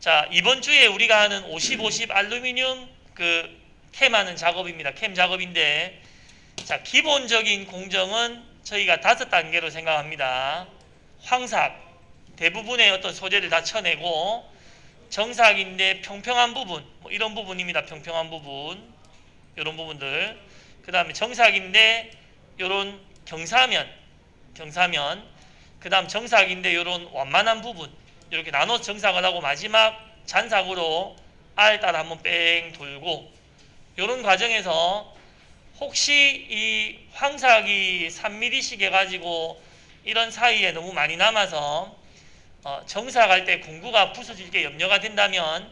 자, 이번 주에 우리가 하는 50-50 알루미늄 캠하는 작업입니다. 캠 작업인데, 자, 기본적인 공정은 저희가 5단계로 생각합니다. 황삭, 대부분의 어떤 소재를 다 쳐내고, 정삭인데 평평한 부분, 뭐 이런 부분입니다. 평평한 부분, 이런 부분들. 그 다음에 정삭인데 요런 경사면, 그 다음 정삭인데 요런 완만한 부분, 이렇게 나눠 정삭을 하고 마지막 잔삭으로 R 따라 한번 뺑 돌고, 요런 과정에서 혹시 이 황삭이 3mm씩 해가지고 이런 사이에 너무 많이 남아서 정삭할 때 공구가 부서질 게 염려가 된다면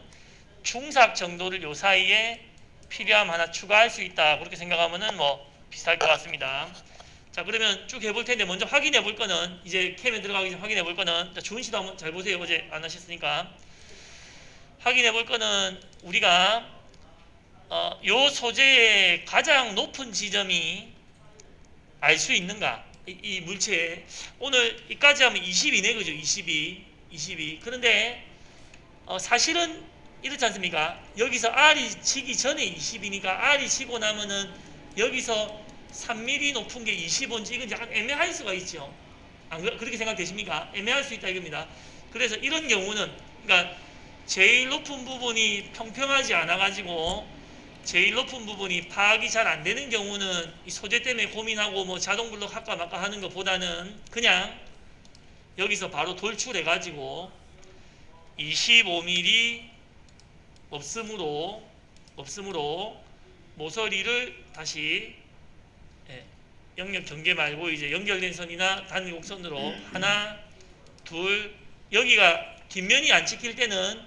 중삭 정도를 요 사이에 필요하면 하나 추가할 수 있다. 그렇게 생각하면은 뭐 비슷할 것 같습니다. 자, 그러면 쭉 해볼 텐데 먼저 확인해 볼 거는, 이제 캠에 들어가기 전에 확인해 볼 거는, 자, 주은 씨도 한번 잘 보세요. 어제 안 하셨으니까. 확인해 볼 거는 우리가 요 소재의 가장 높은 지점이 알 수 있는가? 이 물체에 오늘 이까지 하면 22네, 그죠? 22. 그런데 사실은 이렇지 않습니까? 여기서 R이 치기 전에 20이니까 R이 치고 나면은 여기서 3mm 높은 게 25인지 이건 약간 애매할 수가 있죠. 그렇게 생각되십니까? 애매할 수 있다 이겁니다. 그래서 이런 경우는, 그러니까 제일 높은 부분이 평평하지 않아 가지고 제일 높은 부분이 파악이 잘 안 되는 경우는 이 소재 때문에 고민하고 뭐 자동 블록 할까 말까 하는 것보다는 그냥 여기서 바로 돌출해 가지고 25mm 없음으로 모서리를 다시 영역 경계 말고 이제 연결된 선이나 단곡선으로 하나, 둘, 여기가 뒷면이 안 찍힐 때는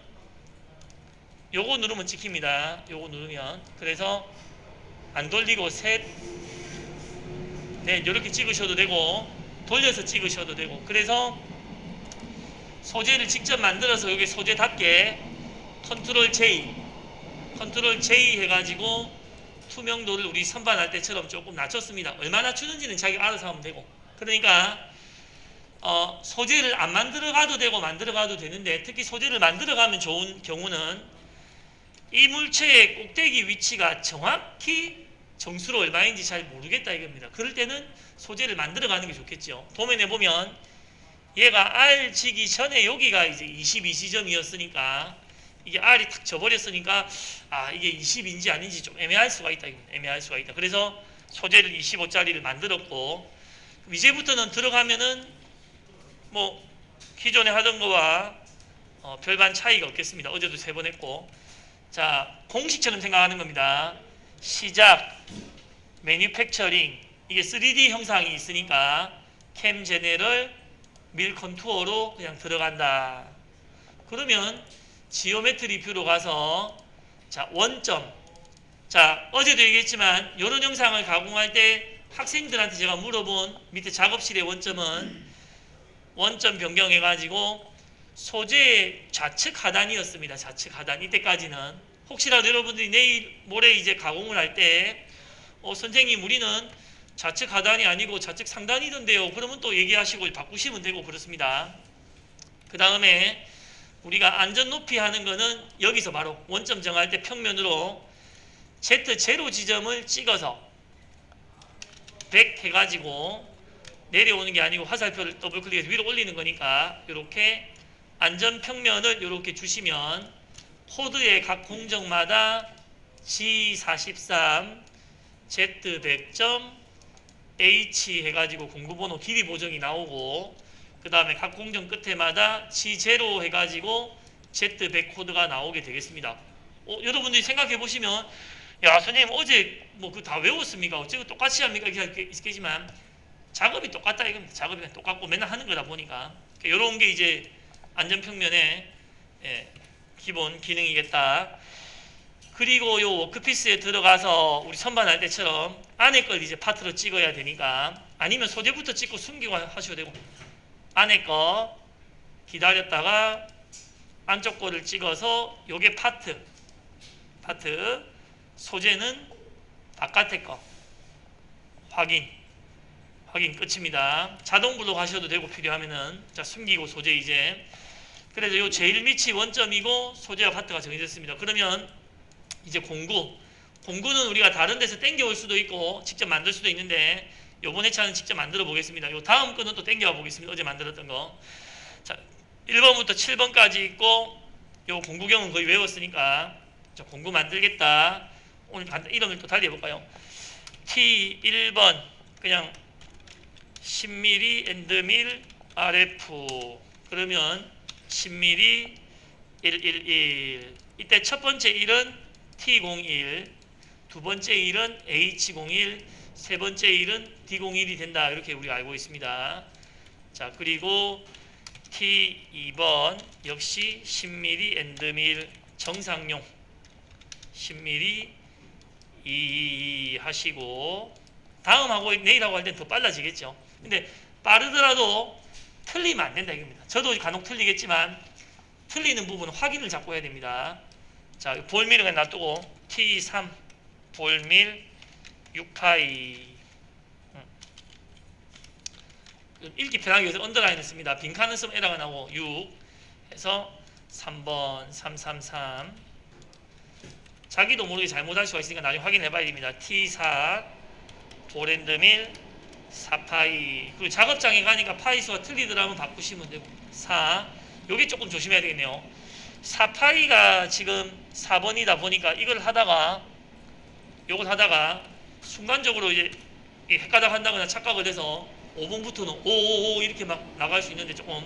요거 누르면 찍힙니다. 요거 누르면. 그래서 안 돌리고 셋, 넷 이렇게 찍으셔도 되고 돌려서 찍으셔도 되고, 그래서 소재를 직접 만들어서 여기 소재답게 컨트롤 J 해가지고 투명도를 우리 선반할 때처럼 조금 낮췄습니다. 얼마나 낮추는지는 자기가 알아서 하면 되고, 그러니까 소재를 안 만들어 가도 되고 만들어 가도 되는데, 특히 소재를 만들어 가면 좋은 경우는 이 물체의 꼭대기 위치가 정확히 정수로 얼마인지 잘 모르겠다 이겁니다. 그럴 때는 소재를 만들어 가는 게 좋겠죠. 도면에 보면 얘가 R 치기 전에 여기가 이제 22지점이었으니까 이게 R이 탁 져버렸으니까 이게 20인지 아닌지 좀 애매할 수가 있다. 그래서 소재를 25짜리를 만들었고, 이제부터는 들어가면은 뭐 기존에 하던 거와 별반 차이가 없겠습니다. 어제도 3번 했고, 자, 공식처럼 생각하는 겁니다. 시작, 매니팩처링, 이게 3D 형상이 있으니까 캠 제네럴 밀 컨투어로 그냥 들어간다. 그러면 지오메트리 뷰로 가서, 자, 원점. 자, 어제도 얘기했지만 이런 영상을 가공할 때 학생들한테 제가 물어본 밑에 작업실의 원점은 원점 변경해 가지고 소재의 좌측 하단이었습니다. 좌측 하단. 이때까지는 혹시라도 여러분들이 내일 모레 이제 가공을 할 때 선생님 우리는 좌측 하단이 아니고 좌측 상단이던데요, 그러면 또 얘기하시고 바꾸시면 되고 그렇습니다. 그 다음에 우리가 안전 높이 하는 거는 여기서 바로 원점 정할 때 평면으로 Z0 지점을 찍어서 100 해가지고 내려오는 게 아니고 화살표를 더블 클릭해서 위로 올리는 거니까 이렇게 안전 평면을 이렇게 주시면 코드의 각 공정마다 G43, Z100점, H 해가지고 공구번호 길이 보정이 나오고, 그 다음에 각 공정 끝에마다 G0 해가지고 Z100 코드가 나오게 되겠습니다. 여러분들이 생각해 보시면, 야, 선생님 어제 뭐 그거 다 외웠습니까? 어째고 똑같이 합니까? 이렇게 있겠지만 작업이 똑같다 이겁니다. 작업이 그냥 똑같고 맨날 하는 거다 보니까 이런 게 이제 안전평면의 기본 기능이겠다. 그리고 요 워크피스에 들어가서 우리 선반할 때처럼 안에 걸 이제 파트로 찍어야 되니까, 아니면 소재부터 찍고 숨기고 하셔도 되고, 안에 거 기다렸다가 안쪽 거를 찍어서 요게 파트, 소재는 바깥에 거 확인 끝입니다. 자동 블록 하셔도 되고 필요하면은. 자, 숨기고 소재 이제 그래서 요 제일 밑이 원점이고 소재와 파트가 정해졌습니다. 그러면 이제 공구는 우리가 다른 데서 땡겨올 수도 있고 직접 만들 수도 있는데 요번 회차는 직접 만들어 보겠습니다. 요 다음 거는 또 땡겨와 보겠습니다. 어제 만들었던 거. 자, 1번부터 7번까지 있고 요 공구경은 거의 외웠으니까 자, 공구 만들겠다. 오늘 이름을 또 달리 해볼까요? T1번 그냥 10mm 엔드밀 RF 그러면 10mm 111 이때 첫 번째 1은 T01 두 번째 1은 H01 세 번째 1은 D01이 된다. 이렇게 우리가 알고 있습니다. 자, 그리고 T2번 역시 10mm 엔드밀 정상용 10mm 2 하시고 다음하고 내일하고 할 땐 더 빨라지겠죠. 근데 빠르더라도 틀리면 안 된다 이겁니다. 저도 간혹 틀리겠지만 틀리는 부분은 확인을 자꾸 해야 됩니다. 자, 볼밀은 그냥 놔두고 T3 볼밀 6파이 읽기 편하기 위해서 언더라인을 씁니다. 빈칸을 쓰면 에러가 나오고 6 해서 3번 333 자기도 모르게 잘못할 수가 있으니까 나중에 확인해 봐야 됩니다. T4 볼엔드밀 4파이 그리고 작업장에 가니까 파이 수가 틀리더라면 바꾸시면 되고 4 여기 조금 조심해야 되겠네요. 4파이가 지금 4번이다 보니까 이걸 하다가 요걸 하다가 순간적으로 이제 헷가닥 한다거나 착각을 해서 5번부터는 555 이렇게 막 나갈 수 있는데 조금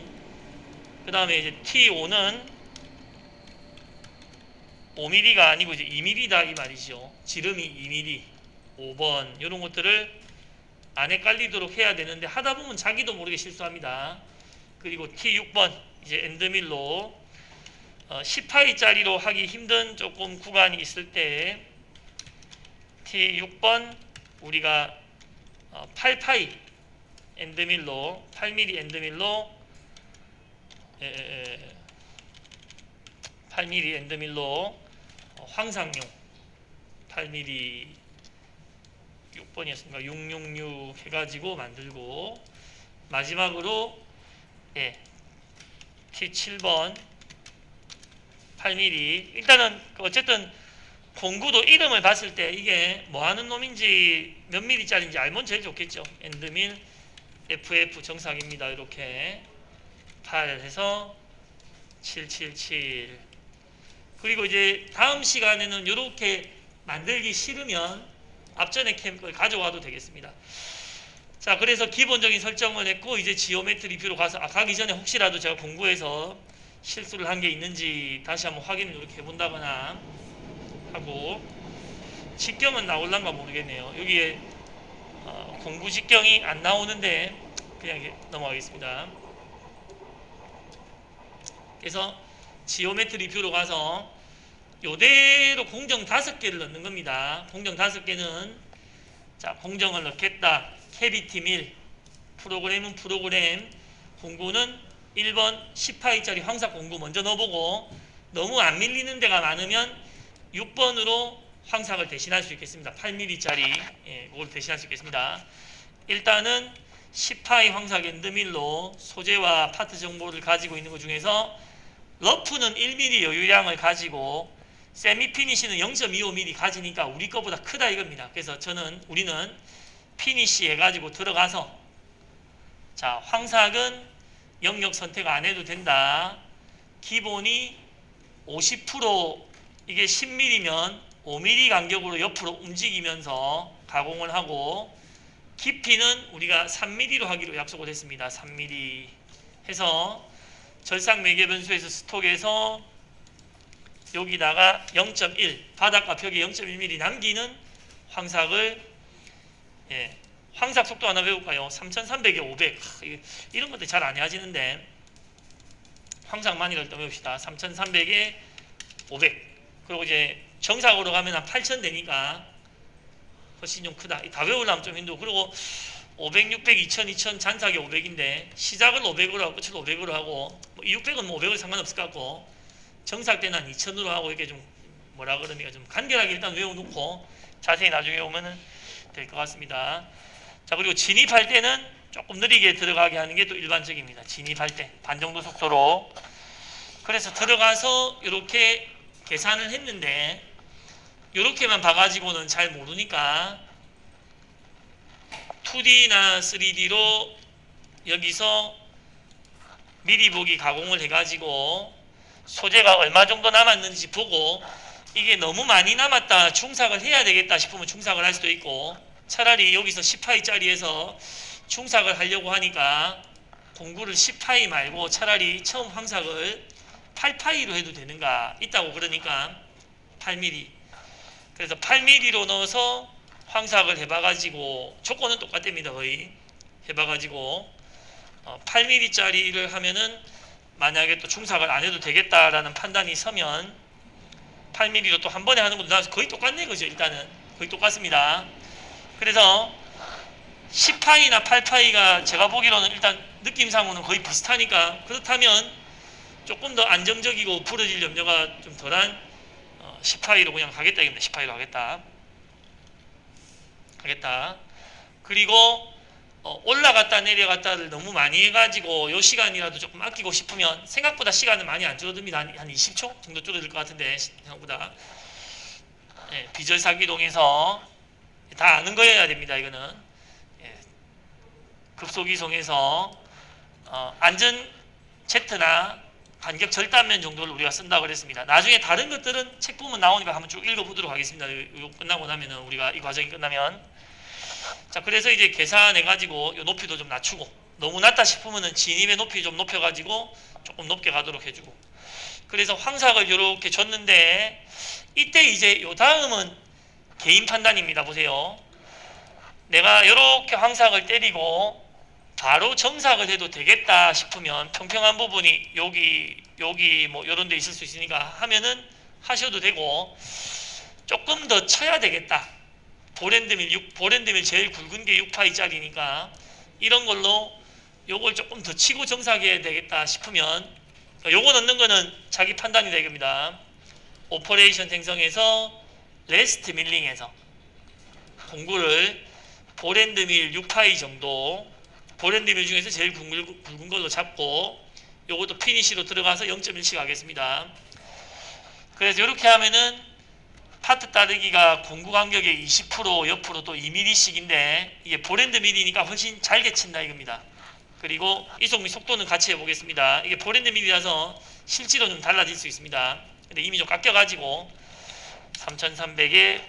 그 다음에 이제 T5는 5mm가 아니고 이제 2mm다 이 말이죠. 지름이 2mm 5번 이런 것들을 안 헷갈리도록 해야 되는데 하다 보면 자기도 모르게 실수합니다. 그리고 T6번 이제 엔드밀로 10파이짜리로 하기 힘든 조금 구간이 있을 때 T6번 우리가 8파이 엔드밀로 8mm 엔드밀로 8mm 엔드밀로 황상용 8mm 6번이었습니까? 666 해가지고 만들고 마지막으로 T7번 8mm 일단은 어쨌든 공구도 이름을 봤을 때 이게 뭐 하는 놈인지 몇 mm짜리인지 알면 제일 좋겠죠. 엔드밀 FF 정상입니다. 이렇게 8 해서 777 그리고 이제 다음 시간에는 이렇게 만들기 싫으면 앞전에 캠을 가져와도 되겠습니다. 자, 그래서 기본적인 설정을 했고 이제 지오메트리 뷰로 가기 전에 혹시라도 제가 공부해서 실수를 한 게 있는지 다시 한번 확인을 이렇게 해본다거나 하고 직경은 나올란가 모르겠네요. 여기에 공부 직경이 안 나오는데 그냥 넘어가겠습니다. 그래서 지오메트리 뷰로 가서 요대로 공정 5개를 넣는 겁니다. 공정 5개는 자, 공정을 넣겠다. 캐비티 밀 프로그램은 프로그램 공구는 1번 10파이짜리 황사 공구 먼저 넣어보고 너무 안 밀리는 데가 많으면 6번으로 황삭을 대신할 수 있겠습니다. 8mm짜리 그걸 대신할 수 있겠습니다. 일단은 10파이 황삭 엔드밀로 소재와 파트 정보를 가지고 있는 것 중에서 러프는 1mm 여유량을 가지고 세미 피니시는 0.25mm 가지니까 우리 거보다 크다 이겁니다. 그래서 우리는 피니시 해가지고 들어가서 자, 황삭은 영역 선택 안 해도 된다. 기본이 50% 이게 10mm면 5mm 간격으로 옆으로 움직이면서 가공을 하고 깊이는 우리가 3mm로 하기로 약속을 했습니다. 3mm 해서 절삭 매개 변수에서 스톡에서 여기다가 0.1 바닥과 벽에 0.1mm 남기는 황삭을 황삭 속도 하나 외울까요? 3300에 500 이런 것들 잘 안 해야지는데 황삭만이를 일단 외웁시다. 3300에 500 그리고 이제 정삭으로 가면 한 8000 되니까 훨씬 좀 크다. 다 외우려면 좀 힘들고 그리고 500, 600, 2000, 2000 잔삭이 500인데 시작을 500으로 하고 끝을 500으로 하고 600은 뭐 500은 상관없을 것 같고 정삭 때는 한 2000으로 하고 이게 좀 뭐라 그러니까 좀 간결하게 일단 외워놓고 자세히 나중에 오면은 될 것 같습니다. 자, 그리고 진입할 때는 조금 느리게 들어가게 하는 게 또 일반적입니다. 진입할 때 반 정도 속도로 그래서 들어가서 이렇게 계산을 했는데 이렇게만 봐가지고는 잘 모르니까 2D나 3D로 여기서 미리 보기 가공을 해가지고 소재가 얼마 정도 남았는지 보고 이게 너무 많이 남았다 중삭을 해야 되겠다 싶으면 중삭을 할 수도 있고 차라리 여기서 10파이짜리에서 중삭을 하려고 하니까 공구를 10파이 말고 차라리 처음 황삭을 8파이로 해도 되는가 있다고 그러니까 8mm 그래서 8mm로 넣어서 황삭을 해봐가지고 조건은 똑같답니다. 거의 해봐가지고 8mm짜리를 하면은 만약에 또 중삭을 안 해도 되겠다라는 판단이 서면 8mm로 또 한 번에 하는 것도 나와서 거의 똑같네 그죠. 일단은 거의 똑같습니다. 그래서 10파이나 8파이가 제가 보기로는 일단 느낌상으로는 거의 비슷하니까 그렇다면 조금 더 안정적이고 부러질 염려가 좀 덜한 10파이로 그냥 가겠다 이겁니다. 10파이로 하겠다. 그리고 올라갔다 내려갔다를 너무 많이 해가지고 요 시간이라도 조금 아끼고 싶으면 생각보다 시간은 많이 안 줄어듭니다. 한 20초 정도 줄어들 것 같은데 생각보다 비절사기동에서 다 아는 거여야 됩니다. 이거는 급속이송에서 안전 Z나 간격 절단면 정도를 우리가 쓴다고 그랬습니다. 나중에 다른 것들은 책 보면 나오니까 한번 쭉 읽어보도록 하겠습니다. 이거 끝나고 나면은 우리가 이 과정이 끝나면 자 그래서 이제 계산해가지고 이 높이도 좀 낮추고 너무 낮다 싶으면은 진입의 높이 좀 높여가지고 조금 높게 가도록 해주고 그래서 황삭을 이렇게 줬는데 이때 이제 요 다음은 개인 판단입니다. 보세요. 내가 이렇게 황삭을 때리고 바로 정삭을 해도 되겠다 싶으면 평평한 부분이 여기 뭐 이런 데 있을 수 있으니까 하면은 하셔도 되고 조금 더 쳐야 되겠다. 보랜드밀 제일 굵은 게 6파이짜리니까 이런 걸로 요걸 조금 더 치고 정삭해야 되겠다 싶으면 요거 넣는 거는 자기 판단이다 이겁니다. 오퍼레이션 생성해서 레스트 밀링해서 공구를 보랜드밀 6파이 정도 보랜드밀 중에서 제일 굵은 걸로 잡고 요것도 피니시로 들어가서 0.1씩 하겠습니다. 그래서 이렇게 하면은 파트 따르기가 공구 간격의 20% 옆으로 또 2mm씩인데 이게 보랜드밀이니까 훨씬 잘 개친다 이겁니다. 그리고 이속 및 속도는 같이 해보겠습니다. 이게 보랜드밀이라서 실제로 좀 달라질 수 있습니다. 근데 이미 좀 깎여가지고 3300에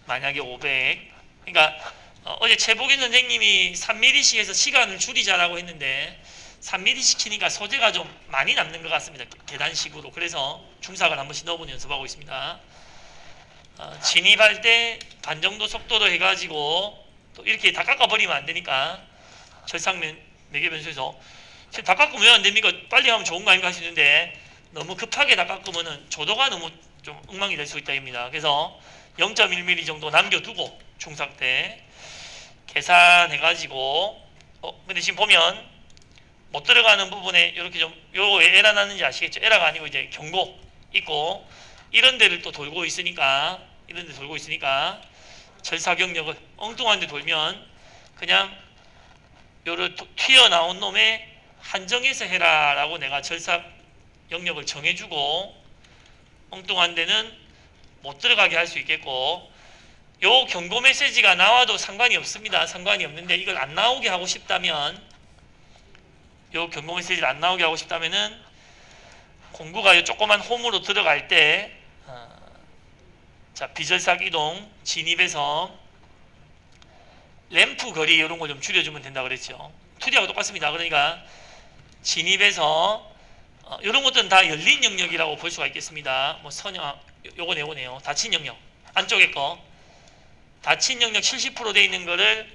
만약에 500 그러니까 어제 최복인 선생님이 3mm씩 해서 시간을 줄이자라고 했는데 3mm 시키니까 소재가 좀 많이 남는 것 같습니다. 계단식으로. 그래서 중삭을 한 번씩 넣어보는 연습하고 있습니다. 진입할 때 반 정도 속도로 해가지고 또 이렇게 다 깎아버리면 안 되니까 절삭면 매개 변수에서 지금 다 깎으면 왜 안 됩니까? 빨리 하면 좋은 거 아닌가 하시는데 너무 급하게 다 깎으면 조도가 너무 좀 엉망이 될 수 있다 입니다. 그래서 0.1mm 정도 남겨두고 중삭 때 계산해가지고 근데 지금 보면 못 들어가는 부분에 이렇게 좀 요 왜 에러 났는지 아시겠죠? 에러가 아니고 이제 경고 있고 이런 데를 또 돌고 있으니까 절삭 영역을 엉뚱한 데 돌면 그냥 요를 튀어나온 놈에 한정해서 해라 라고 내가 절삭 영역을 정해주고 엉뚱한 데는 못 들어가게 할 수 있겠고 요 경고 메시지가 나와도 상관이 없습니다. 상관이 없는데 이걸 안 나오게 하고 싶다면 요 경고 메시지를 안 나오게 하고 싶다면은 공구가 요 조그만 홈으로 들어갈 때 자 비절삭 이동 진입에서 램프 거리 이런 거 좀 줄여주면 된다 그랬죠. 2D하고 똑같습니다. 그러니까 진입에서 이런 것들은 다 열린 영역이라고 볼 수가 있겠습니다. 뭐 요거네요. 닫힌 영역 안쪽에 거 닫힌 영역 70% 돼 있는 거를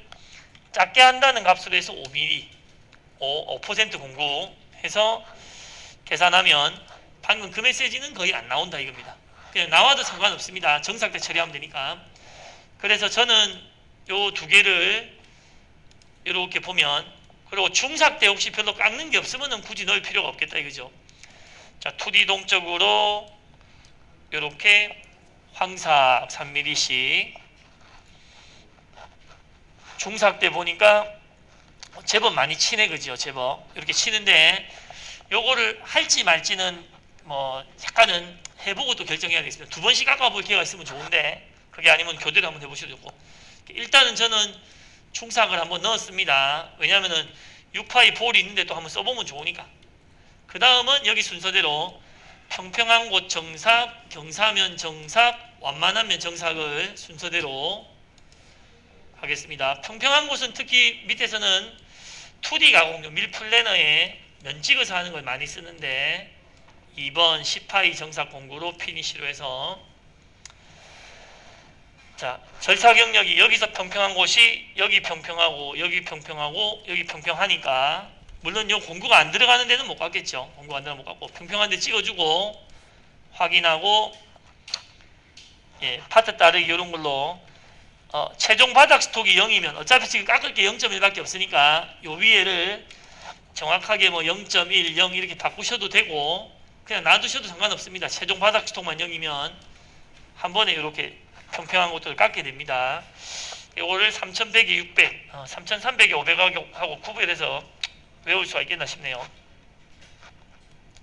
작게 한다는 값으로 해서 5mm 5% 공구 해서 계산하면 방금 그 메시지는 거의 안 나온다 이겁니다. 그냥 나와도 상관없습니다. 정삭 때 처리하면 되니까. 그래서 저는 요 두 개를 이렇게 보면 그리고 중삭 때 혹시 별로 깎는 게 없으면 굳이 넣을 필요가 없겠다 이거죠. 자 2D 동적으로 이렇게 황삭 3mm씩 중삭 때 보니까 제법 많이 치네 그죠. 제법 이렇게 치는데 요거를 할지 말지는 뭐 약간은 해보고 또 결정해야 되겠습니다. 두 번씩 깎아볼 기회가 있으면 좋은데 그게 아니면 교대로 한번 해보셔도 좋고 일단은 저는 충삭을 한번 넣었습니다. 왜냐면은 6파이 볼이 있는데 또 한번 써보면 좋으니까. 그 다음은 여기 순서대로 평평한 곳 정삭, 경사면 정삭, 완만한 면 정삭을 순서대로 하겠습니다. 평평한 곳은 특히 밑에서는 2D 가공용 밀플래너에 면 찍어서 하는 걸 많이 쓰는데 2번 10파이 정삭 공구로 피니쉬로 해서 자, 절삭 영역이 여기서 평평한 곳이 여기 평평하고 여기 평평하고 여기 평평하니까 물론 이 공구가 안 들어가는 데는 못 갔겠죠. 공구가 안 들어가면 못 갔고 평평한 데 찍어주고 확인하고 예, 파트 따르기 이런 걸로 최종 바닥 스톡이 0이면 어차피 지금 깎을 게 0.1밖에 없으니까 요 위에를 정확하게 뭐 0.1, 0 이렇게 바꾸셔도 되고 그냥 놔두셔도 상관없습니다. 최종 바닥 스톡만 0이면 한 번에 이렇게 평평한 것들을 깎게 됩니다. 이거를 3100에 600, 3300에 500하고 구별해서 외울 수가 있겠나 싶네요.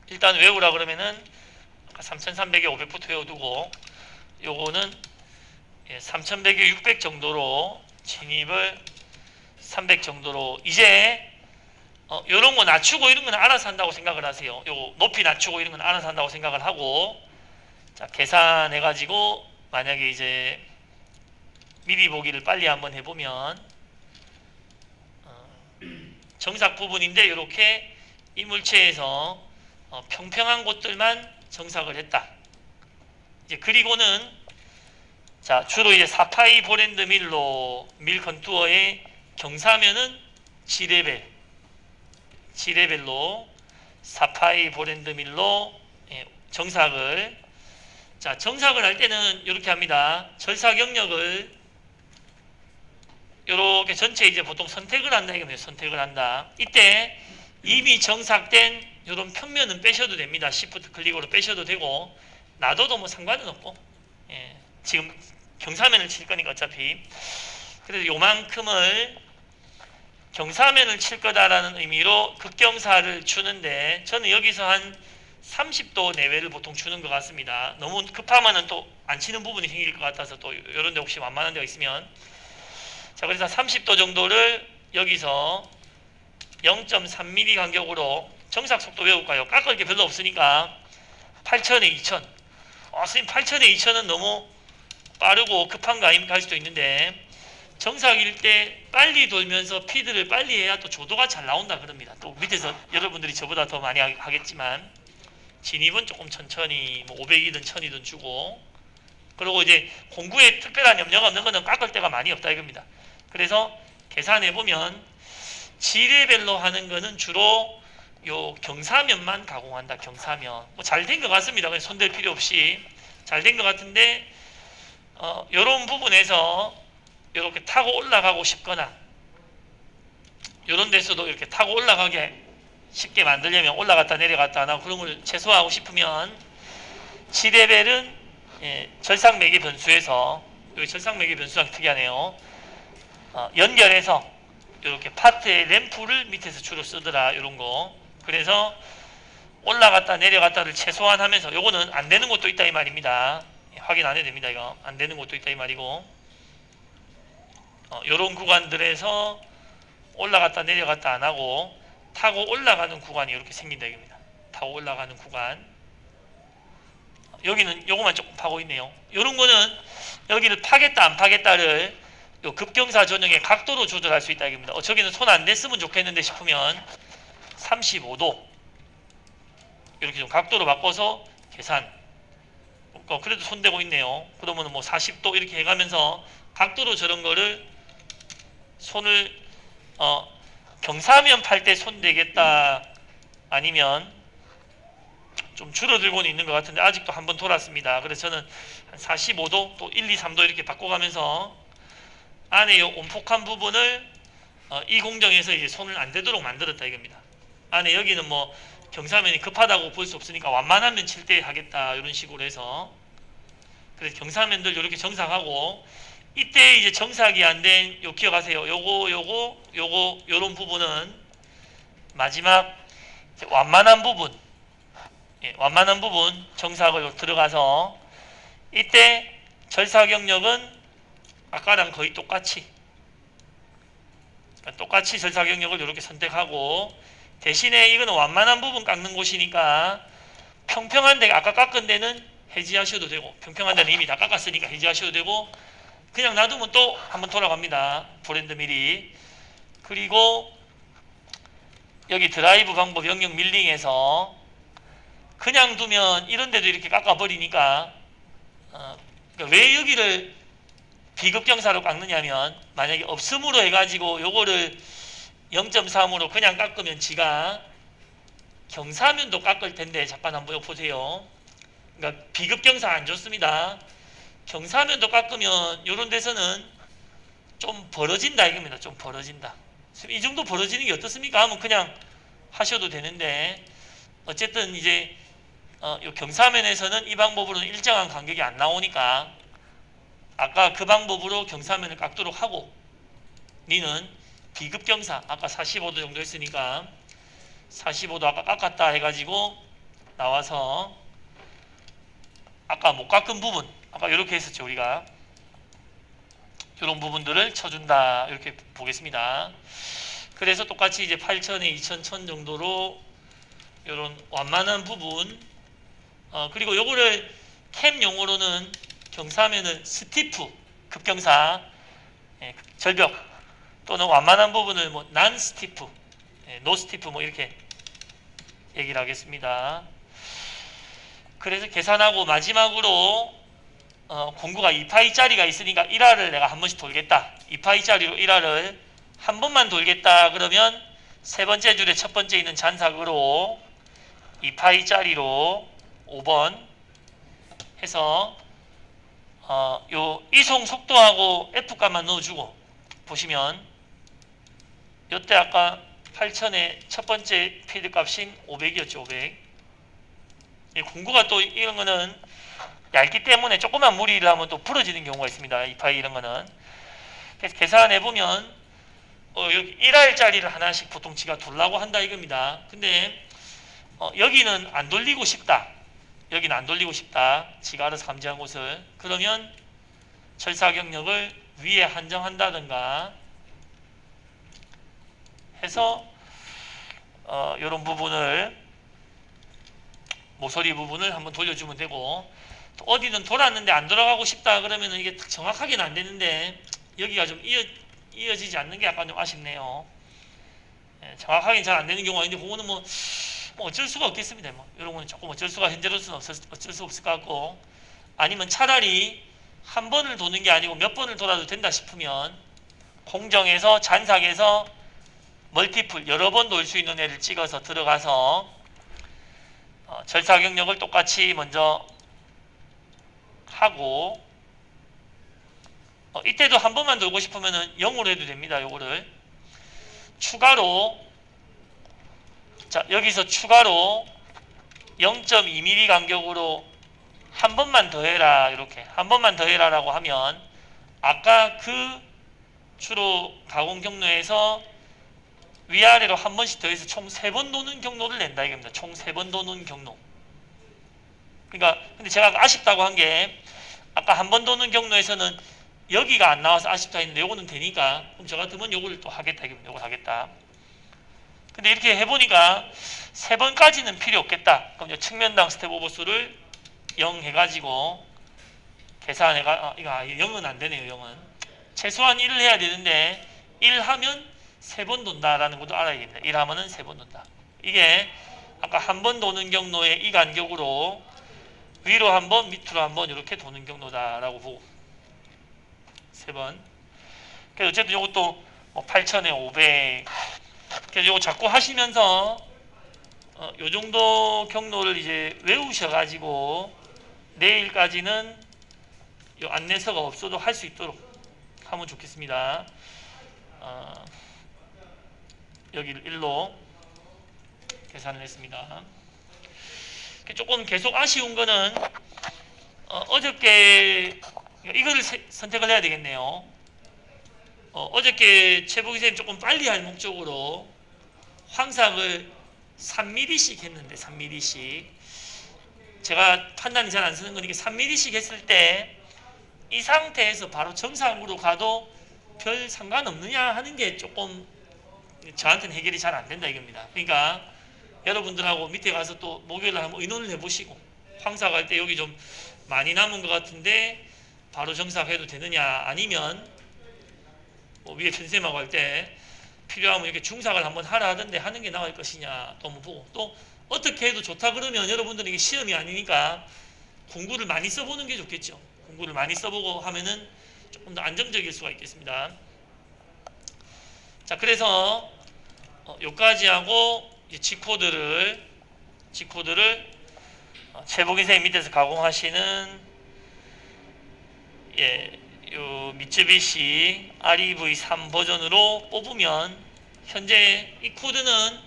일단 외우라 그러면은 3300에 500부터 외워두고 요거는 3100에 600 정도로 진입을 300 정도로 이제 요런 거 낮추고 이런 건 알아서 한다고 생각을 하세요. 요 높이 낮추고 이런 건 알아서 한다고 생각을 하고 자 계산해 가지고 만약에 이제 미리 보기를 빨리 한번 해보면 정삭 부분인데 이렇게 이물체에서 평평한 곳들만 정삭을 했다. 이제 그리고는 자 주로 이제 4파이 보랜드 밀로 밀 컨투어의 경사면은 G레벨로 4파이 보랜드 밀로 정삭을 자 정삭을 할 때는 이렇게 합니다. 절삭 영역을 이렇게 전체 이제 보통 선택을 한다 이겁니다. 선택을 한다. 이때 이미 정삭된 이런 평면은 빼셔도 됩니다. Shift 클릭으로 빼셔도 되고 놔둬도 뭐 상관은 없고 예, 지금 경사면을 칠 거니까 어차피 그래서 요만큼을 경사면을 칠 거다라는 의미로 극경사를 주는데 저는 여기서 한 30도 내외를 보통 주는 것 같습니다. 너무 급하면은 또 안 치는 부분이 생길 것 같아서 또 이런 데 혹시 만만한 데가 있으면 자 그래서 30도 정도를 여기서 0.3mm 간격으로 정삭 속도 외울까요? 깎을 게 별로 없으니까 8000에 2000 선생님 8000에 2000은 너무 빠르고 급한 거 아닙니까 할 수도 있는데 정삭일 때 빨리 돌면서 피드를 빨리 해야 또 조도가 잘 나온다 그럽니다. 또 밑에서 여러분들이 저보다 더 많이 하겠지만 진입은 조금 천천히 뭐 500이든 1000이든 주고 그리고 이제 공구에 특별한 염려가 없는 거는 깎을 때가 많이 없다 이겁니다. 그래서 계산해 보면 G레벨로 하는 거는 주로 요 경사면만 가공한다. 경사면 뭐 잘 된 것 같습니다. 그냥 손댈 필요 없이 잘 된 것 같은데 요런 부분에서 이렇게 타고 올라가고 싶거나 요런 데서도 이렇게 타고 올라가게 쉽게 만들려면 올라갔다 내려갔다 하나 그런 걸 최소화하고 싶으면 G레벨은 절삭 매개 변수에서 여기 절삭 매개 변수가 특이하네요. 연결해서 이렇게 파트의 램프를 밑에서 주로 쓰더라 이런 거. 그래서 올라갔다 내려갔다를 최소화하면서 요거는 안 되는 것도 있다 이 말입니다. 확인 안 해도 됩니다. 이거 안 되는 것도 있다 이 말이고 요런 구간들에서 올라갔다 내려갔다 안 하고 타고 올라가는 구간이 이렇게 생긴다 이겁니다. 타고 올라가는 구간 여기는 요거만 조금 파고 있네요. 요런 거는 여기를 파겠다 안 파겠다를 요 급경사 전용의 각도로 조절할 수 있다 이겁니다. 저기는 손 안 댔으면 좋겠는데 싶으면 35도 이렇게 좀 각도로 바꿔서 계산 그래도 손 대고 있네요. 그러면 뭐 40도 이렇게 해가면서 각도로 저런 거를 손을 경사면 팔 때 손 대겠다 아니면 좀 줄어들고는 있는 것 같은데 아직도 한번 돌았습니다. 그래서 저는 한 45도 또 1, 2, 3도 이렇게 바꿔가면서 안에 이 온폭한 부분을 이 공정에서 이제 손을 안 대도록 만들었다 이겁니다. 안에 여기는 뭐 경사면이 급하다고 볼 수 없으니까 완만한 면 칠 때 하겠다 이런 식으로 해서 그래서 경사면들 이렇게 정삭하고 이때 이제 정삭이 안 된 요 기억하세요. 요거 요런 부분은 마지막 완만한 부분, 완만한 부분 정사각으로 들어가서 이때 절사경력은 아까랑 거의 똑같이 절사경력을 이렇게 선택하고, 대신에 이거는 완만한 부분 깎는 곳이니까 평평한 데 아까 깎은 데는 해지하셔도 되고, 평평한 데는 이미 다 깎았으니까 해지하셔도 되고, 그냥 놔두면 또 한번 돌아갑니다. 브랜드 밀이. 그리고 여기 드라이브 방법 영역 밀링에서 그냥 두면 이런 데도 이렇게 깎아버리니까, 그러니까 왜 여기를 비급경사로 깎느냐면, 만약에 없음으로 해가지고 요거를 0.3으로 그냥 깎으면 지가 경사면도 깎을 텐데, 잠깐 한번 보세요. 그러니까 비급경사 안 좋습니다. 경사면도 깎으면 요런 데서는 좀 벌어진다 이겁니다. 좀 벌어진다. 이 정도 벌어지는 게 어떻습니까? 하면 그냥 하셔도 되는데, 어쨌든 이제 요 경사면에서는 이 방법으로는 일정한 간격이 안 나오니까 아까 그 방법으로 경사면을 깎도록 하고, 니는 비급경사 아까 45도 정도 했으니까 45도 아까 깎았다 해가지고 나와서 아까 못 깎은 부분, 아까 이렇게 했었죠. 우리가 이런 부분들을 쳐준다 이렇게 보겠습니다. 그래서 똑같이 이제 8,000에 2,000, 1,000 정도로 이런 완만한 부분, 그리고 요거를 캠 용어로는 경사면은 스티프, 급경사, 절벽, 또는 완만한 부분을 뭐 난 스티프, 노 스티프 뭐 이렇게 얘기를 하겠습니다. 그래서 계산하고 마지막으로 공구가 2파이짜리가 있으니까 1화를 내가 한 번씩 돌겠다. 2파이짜리로 1화를 한 번만 돌겠다. 그러면 세 번째 줄의 첫 번째 있는 잔삭으로 2파이짜리로 5번 해서 요 이송 속도하고 F값만 넣어주고, 보시면 요때 아까 8,000의 첫 번째 필드 값인 500이었죠. 500. 이 공구가 또 이런 거는 얇기 때문에 조그만 무리를 하면 또 부러지는 경우가 있습니다. 2파이 이런 거는. 그래서 계산해 보면 여기 1알짜리를 하나씩 보통 지가 돌라고 한다 이겁니다. 근데 여기는 안 돌리고 싶다. 여기는 안 돌리고 싶다. 지가 알아서 감지한 곳을. 그러면 절사경력을 위에 한정한다든가 해서 이런 부분을, 모서리 부분을 한번 돌려주면 되고, 또 어디든 돌았는데 안 돌아가고 싶다 그러면 이게 정확하게는 안 되는데 여기가 좀 이어지지 않는 게 약간 좀 아쉽네요. 정확하게 잘 안 되는 경우가 있는데 그거는 뭐 어쩔 수가 없겠습니다. 뭐 이런 거는 조금 어쩔 수가 현재로서는 어쩔 수 없을 것 같고, 아니면 차라리 한 번을 도는 게 아니고 몇 번을 돌아도 된다 싶으면 공정에서 잔삭에서 멀티플 여러 번 돌 수 있는 애를 찍어서 들어가서 절사경력을 똑같이 먼저 하고, 이때도 한 번만 돌고 싶으면은 0으로 해도 됩니다. 요거를 추가로, 자 여기서 추가로 0.2mm 간격으로 한 번만 더 해라, 이렇게 한 번만 더 해라 라고 하면 아까 그 주로 가공 경로에서 위아래로 한 번씩 더해서 총 3번 도는 경로를 낸다 이겁니다. 총 3번 도는 경로. 그러니까 근데 제가 아쉽다고 한 게, 아까 한 번 도는 경로에서는 여기가 안 나와서 아쉽다 했는데 요거는 되니까, 그럼 저 같으면 요거를 또 하겠다 이겁니다. 요걸 하겠다. 근데 이렇게 해보니까 3번까지는 필요 없겠다. 그럼 이제 측면당 스텝 오버수를 0 해가지고 계산해가, 이거 0은 안 되네요. 0은 최소한 1을 해야 되는데 1 하면 3번 돈다라는 것도 알아야겠다. 1 하면은 3번 돈다. 이게 아까 한 번 도는 경로의 이 간격으로 위로 한 번, 밑으로 한 번 이렇게 도는 경로다라고 보고 3번. 그래서 어쨌든 이것도 뭐 8,000에 500. 그래서 이거 자꾸 하시면서 요 정도 경로를 이제 외우셔가지고 내일까지는 요 안내서가 없어도 할 수 있도록 하면 좋겠습니다. 여기를 1로 계산을 했습니다. 조금 계속 아쉬운 거는 어저께 이거를 선택을 해야 되겠네요. 어저께 최복희 선생님 조금 빨리 할 목적으로 황삭을 3mm씩 했는데 3mm씩 제가 판단이 잘 안 쓰는 거니까 3mm씩 했을 때 이 상태에서 바로 정상으로 가도 별 상관없느냐 하는 게 조금 저한테는 해결이 잘 안 된다 이겁니다. 그러니까 여러분들하고 밑에 가서 또 목요일날 한번 의논을 해보시고 황사 갈 때 여기 좀 많이 남은 것 같은데 바로 정사해도 되느냐, 아니면 뭐 위에 편sem하고 할 때 필요하면 이렇게 중삭을 한번 하라 하던데 하는 게 나을 것이냐 또 한번 보고, 또 어떻게 해도 좋다 그러면 여러분들은 이게 시험이 아니니까 공구를 많이 써보는 게 좋겠죠. 공구를 많이 써보고 하면은 조금 더 안정적일 수가 있겠습니다. 자, 그래서 요까지 하고 이제 G코드를 최복인 선생님 밑에서 가공하시는 요 미쯔비시 REV3 버전으로 뽑으면 현재 이 코드는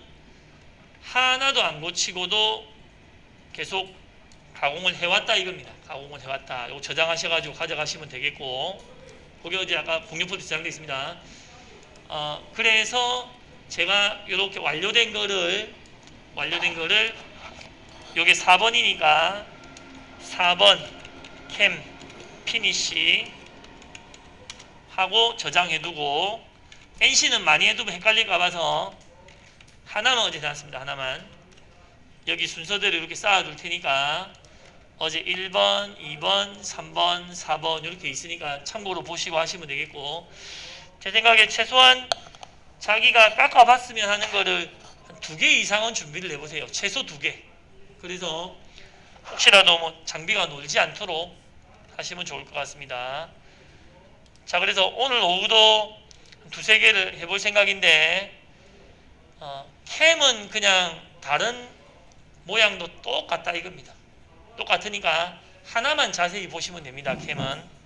하나도 안 고치고도 계속 가공을 해왔다 이겁니다. 가공을 해왔다. 이거 저장하셔가지고 가져가시면 되겠고, 거기 어제 아까 공유포트 저장되어 있습니다. 그래서 제가 이렇게 완료된 거를 요게 4번이니까 4번 캠 피니시 하고 저장해두고, NC는 많이 해두면 헷갈릴까 봐서 하나만 어제 해놨습니다. 하나만. 여기 순서대로 이렇게 쌓아둘 테니까 어제 1번, 2번, 3번, 4번 이렇게 있으니까 참고로 보시고 하시면 되겠고, 제 생각에 최소한 자기가 깎아봤으면 하는 거를 한 2개 이상은 준비를 해보세요. 최소 2개. 그래서 혹시라도 뭐 장비가 놀지 않도록 하시면 좋을 것 같습니다. 자, 그래서 오늘 오후도 2-3개를 해볼 생각인데, 캠은 그냥 다른 모양도 똑같다 이겁니다. 똑같으니까 하나만 자세히 보시면 됩니다. 캠은.